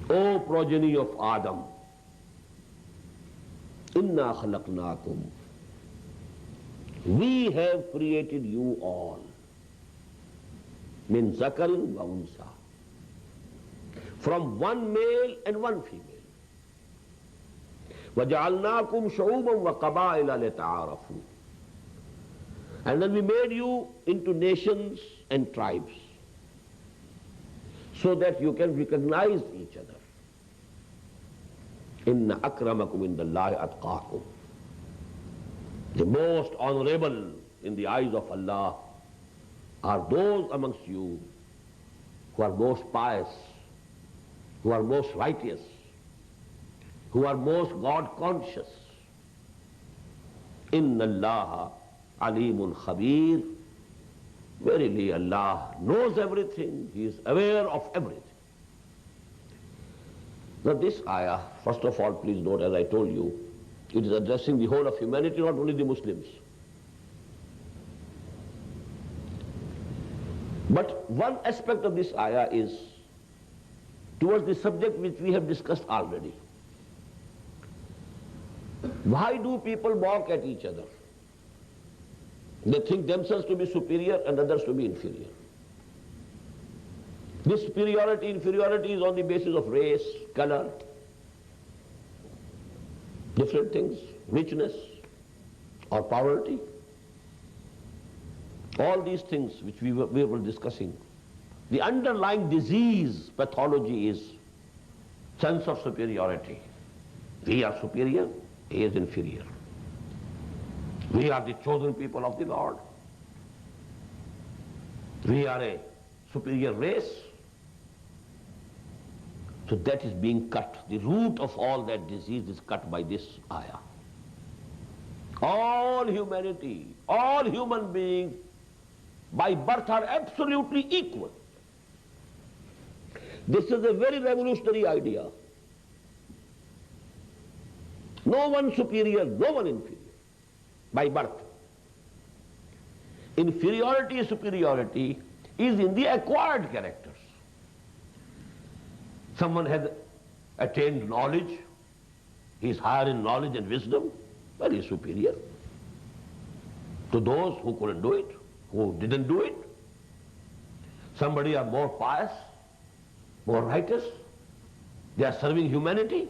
O progeny of Adam, inna khalaqnakum, we have created you all, min zakarin wa unsa, from one male and one female. وَجَعَلْنَاكُمْ شُعُوبًا وَقَبَائِلَ لِتَعَارَفُوا. And then we made you into nations and tribes so that you can recognize each other. إِنَّ أَكْرَمَكُمْ عِنْدَ اللَّهِ أَتْقَاكُمْ. The most honorable in the eyes of Allah are those amongst you who are most pious, who are most righteous, who are most God-conscious. Inna Allah alimun khabir. Verily Allah knows everything, He is aware of everything. Now this ayah, first of all, please note, as I told you, it is addressing the whole of humanity, not only the Muslims. But one aspect of this ayah is towards the subject which we have discussed already. Why do people mock at each other? They think themselves to be superior and others to be inferior. This superiority, inferiority is on the basis of race, color, different things, richness or poverty. All these things which we were discussing. The underlying disease, pathology is sense of superiority. We are superior, he is inferior. We are the chosen people of the Lord. We are a superior race. So that is being cut. The root of all that disease is cut by this ayah. All humanity, all human beings by birth are absolutely equal. This is a very revolutionary idea. No one superior, no one inferior by birth. Inferiority, superiority is in the acquired characters. Someone has attained knowledge, he is higher in knowledge and wisdom, well, he is superior to those who couldn't do it, who didn't do it. Somebody are more pious, more righteous, they are serving humanity,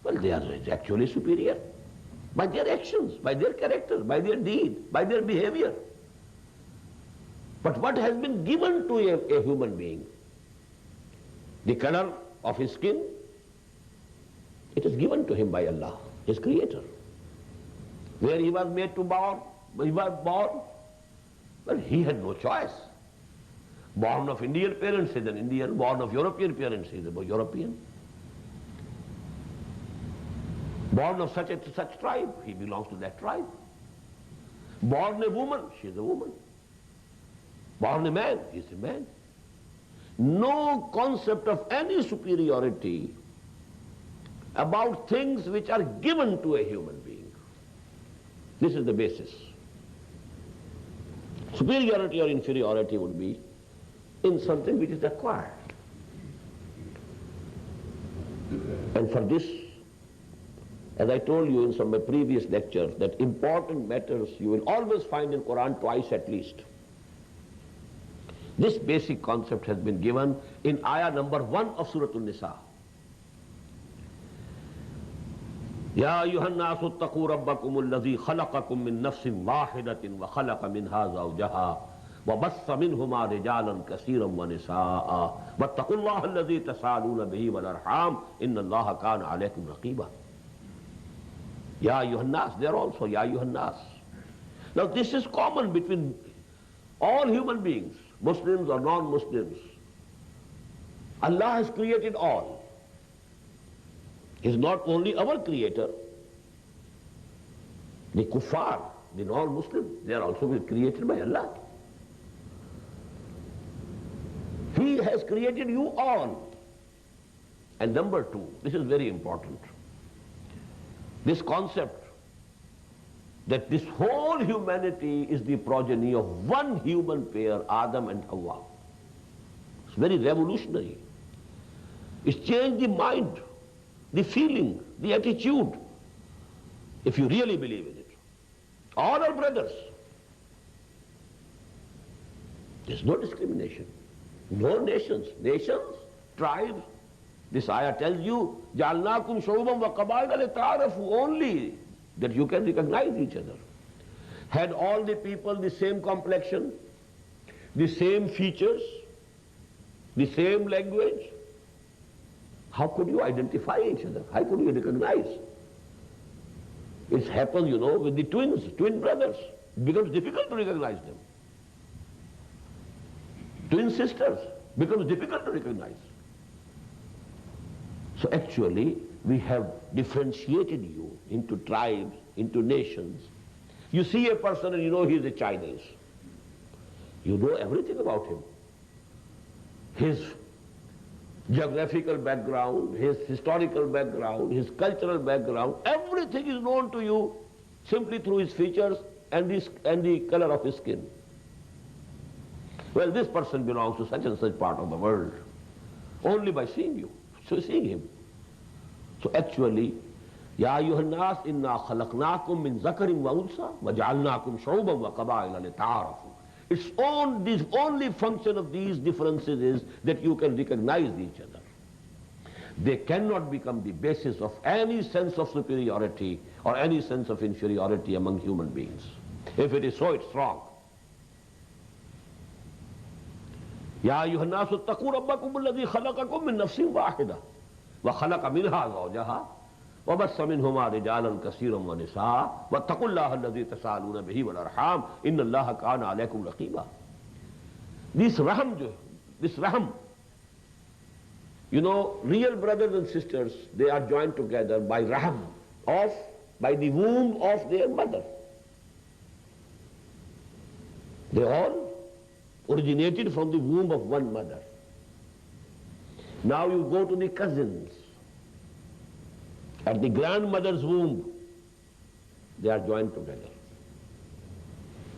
well, they are actually superior by their actions, by their character, by their deed, by their behavior. But what has been given to a human being? The color of his skin, it is given to him by Allah, his creator. Where he was made to born, he was born, well, he had no choice. Born of Indian parents, he is an Indian. Born of European parents, he is a European. Born of such tribe, he belongs to that tribe. Born a woman, she is a woman. Born a man, he is a man. No concept of any superiority about things which are given to a human being. This is the basis. Superiority or inferiority would be in something which is acquired. And for this, as I told you in some of my previous lectures, that important matters you will always find in Qur'an twice at least. This basic concept has been given in ayah number 1 of Surah An-Nisa. يا أيها الناس اتقوا ربكم الذي خلقكم من نفس واحدة وخلق منها زوجها وبث منهما رجالا كثيرا ونساء واتقوا الله الذي تساءلون به والأرحام إن الله كان عليكم رقيبا. يا أيها الناس, there also يا أيها الناس. Now this is common between all human beings, Muslims or non-Muslims. Allah has created all. He is not only our creator. The kuffar, the non-Muslims, they are also created by Allah. He has created you all. And number 2, this is very important. This concept that this whole humanity is the progeny of one human pair, Adam and Hawa. It's very revolutionary. It's changed the mind, the feeling, the attitude, if you really believe in it. All are brothers. There's no discrimination. No nations. Nations, tribes, This ayah tells you, جَعَلْنَاكُمْ شُعُوبًا وَقَبَائِلَ لِتَعَارَفُوا, only that you can recognize each other. Had all the people the same complexion, the same features, the same language, how could you identify each other? How could you recognize? It happens, with the twin brothers. It becomes difficult to recognize them. Twin sisters becomes difficult to recognize. So actually, we have differentiated you into tribes, into nations. You see a person and you know he is a Chinese. You know everything about him. His geographical background, his historical background, his cultural background, everything is known to you simply through his features and the color of his skin. Well, this person belongs to such and such part of the world only by seeing you, seeing him. So actually, Ya ayyuhan nas inna khalaqnakum min zakarin wa unsa wa ja'alnakum shu'uban wa qaba'ila lita'arafu. The only function of these differences is that you can recognize each other. They cannot become the basis of any sense of superiority or any sense of inferiority among human beings. If it is so, it's wrong. Ya ayyuhan nasu ittaqu rabbakum alladhi khalaqakum min nafsin wahida wa khalaqa minha zawjaha wa bassa minhuma rijalan kaseeran wa nisaa wattaqullaha alladhi tasaaluna bihi wal arham inna allaha kana alaykum raqiba. This rahm, real brothers and sisters, they are joined together by rahm, by the womb of their mother. They all originated from the womb of one mother. Now you go to the cousins. At the grandmother's womb, they are joined together.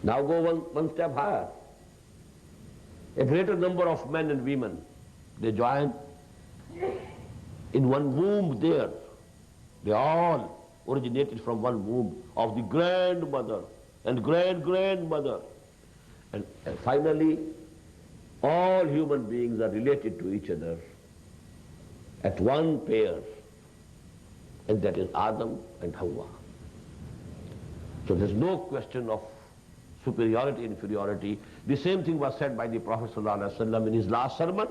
Now go one step higher. A greater number of men and women, they join in one womb there. They all originated from one womb of the grandmother and great-grandmother. And finally, all human beings are related to each other at one pair, and that is Adam and Hawa. So there's no question of superiority, inferiority. The same thing was said by the Prophet ﷺ in his last sermon.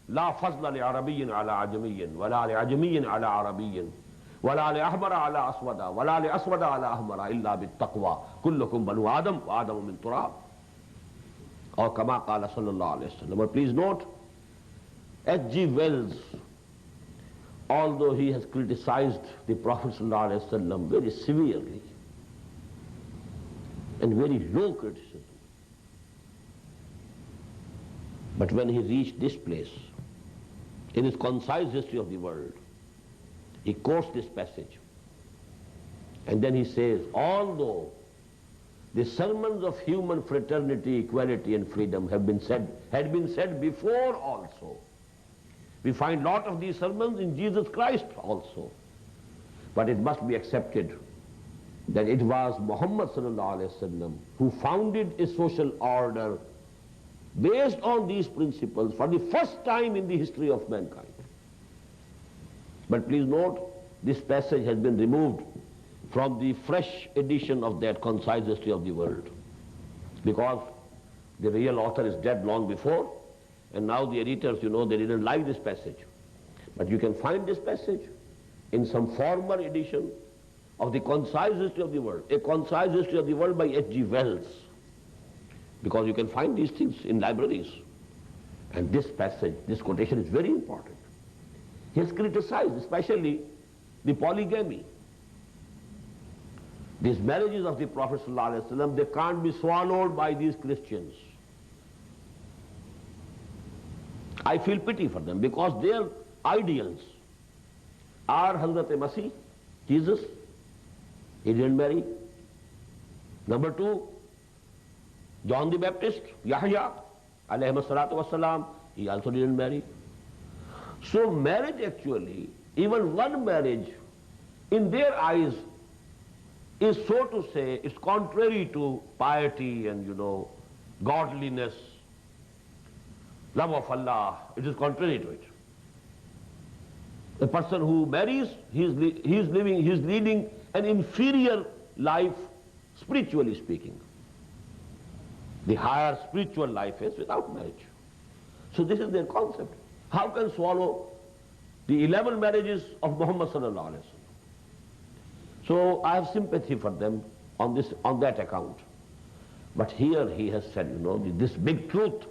لا فضل لعربي على عجمي ولا لعجمي على عربي ولا لأحمر على أسود ولا لأسود على أحمر إلا بالتقوى كلكم بنو آدم وآدم من تراب. Or كما قال صلى الله عليه وسلم. But please note, H.G. Wells, although he has criticized the Prophet ﷺ very severely and very low criticism, but when he reached this place, in his concise history of the world, he quotes this passage. And then he says, although the sermons of human fraternity, equality and freedom had been said before also. We find a lot of these sermons in Jesus Christ also. But it must be accepted that it was Muhammad ﷺ who founded a social order based on these principles for the first time in the history of mankind. But please note, this passage has been removed from the fresh edition of that concise history of the world, because the real author is dead long before, and now the editors, they didn't like this passage. But you can find this passage in some former edition of the concise history of the world, a concise history of the world by H.G. Wells, because you can find these things in libraries. And this passage, this quotation is very important. He has criticized especially the polygamy. These marriages of the Prophet ﷺ, they can't be swallowed by these Christians. I feel pity for them because their ideals are Hazrat Masih, Jesus, he didn't marry. Number two, John the Baptist, Yahya, alayhi salatu wasalam, he also didn't marry. So marriage actually, even one marriage, in their eyes, is so to say, it's contrary to piety and, godliness, love of Allah. It is contrary to it. A person who marries, he is leading an inferior life, spiritually speaking. The higher spiritual life is without marriage. So this is their concept. How can swallow the 11 marriages of Muhammad sallallahu alaihi wasallam? So I have sympathy for them on that account. But here he has said, this big truth,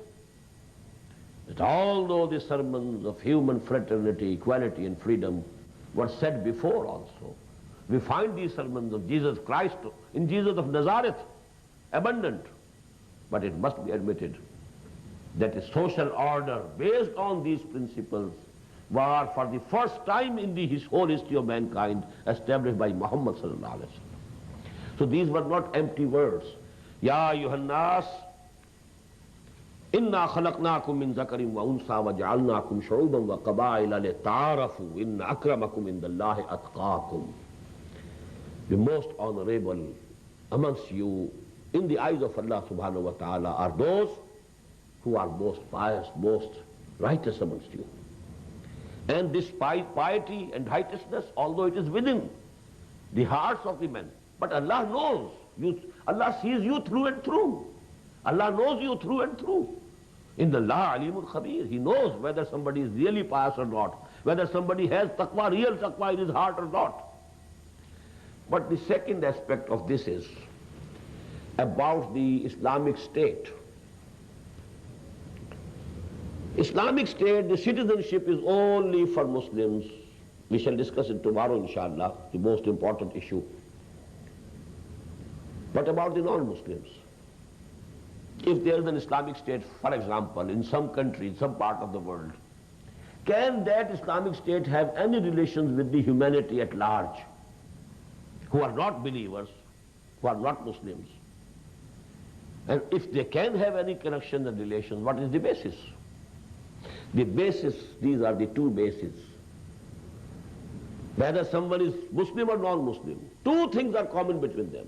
that although the sermons of human fraternity, equality and freedom were said before also, we find these sermons of Jesus Christ, in Jesus of Nazareth, abundant. But it must be admitted that a social order based on these principles were for the first time in the whole history of mankind established by Muhammad sallallahu alaihi wasallam. So these were not empty words. Ya ayyuhan nas, inna khalaqnakum min zakarin wa unsa wa ja'alnakum shu'uban wa qaba'ila lita'arafu inna akramakum indallahi atqakum. The most honorable amongst you in the eyes of Allah subhanahu wa ta'ala are those who are most pious, most righteous amongst you. And this piety and righteousness, although it is within the hearts of the men, but Allah knows you, Allah sees you through and through. Allah knows you through and through. Inna Allah alimul khabir. He knows whether somebody is really pious or not, whether somebody has taqwa, real taqwa in his heart or not. But the second aspect of this is about the Islamic State. Islamic State, the citizenship is only for Muslims. We shall discuss it tomorrow, inshallah, the most important issue. But about the non-Muslims. If there is an Islamic State, for example, in some country, in some part of the world, can that Islamic State have any relations with the humanity at large, who are not believers, who are not Muslims? And if they can have any connection and relation, what is the basis? The basis, these are the two bases. Whether someone is Muslim or non-Muslim, two things are common between them.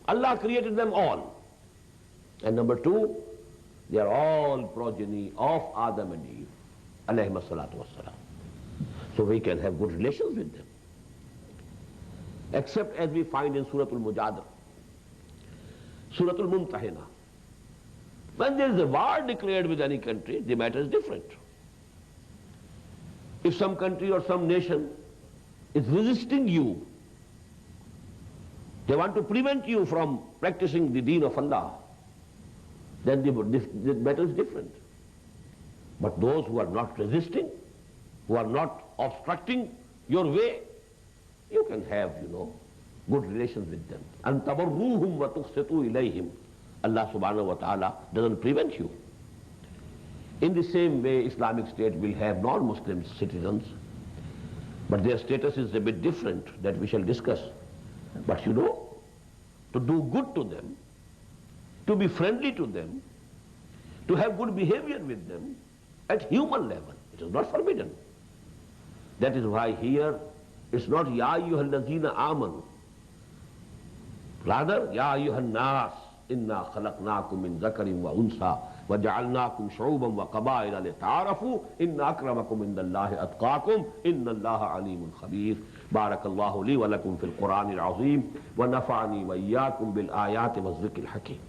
Allah created them all. And number two, they are all progeny of Adam and Eve, alayhim as-salatu was-salam. So we can have good relations with them. Except as we find in Surah Al-Mujadala, Surah Al-Mumtahina. When there is a war declared with any country, the matter is different. If some country or some nation is resisting you, they want to prevent you from practicing the deen of Allah, then the matter is different. But those who are not resisting, who are not obstructing your way, you can have, good relations with them. And tabarruhum wa tuqsitu ilayhim. Allah subhanahu wa ta'ala doesn't prevent you. In the same way, Islamic State will have non-Muslim citizens, but their status is a bit different, that we shall discuss. But to do good to them, to be friendly to them, to have good behavior with them at human level, it is not forbidden. That is why here it's not Ya ayyuhal lazina amanu, rather Ya ayyuhan nas inna khalaqnakum min zakarin wa unsa wa ja'alnakum shu'uban wa qaba'ila lita'arafu inna akramakum indallahi atqakum inna Allaha alimun khabir. Barakallahu li wa lakum fil Qur'an al-azim wa nafa'ani wa iyyakum bil ayati wa dhikr al-hakim.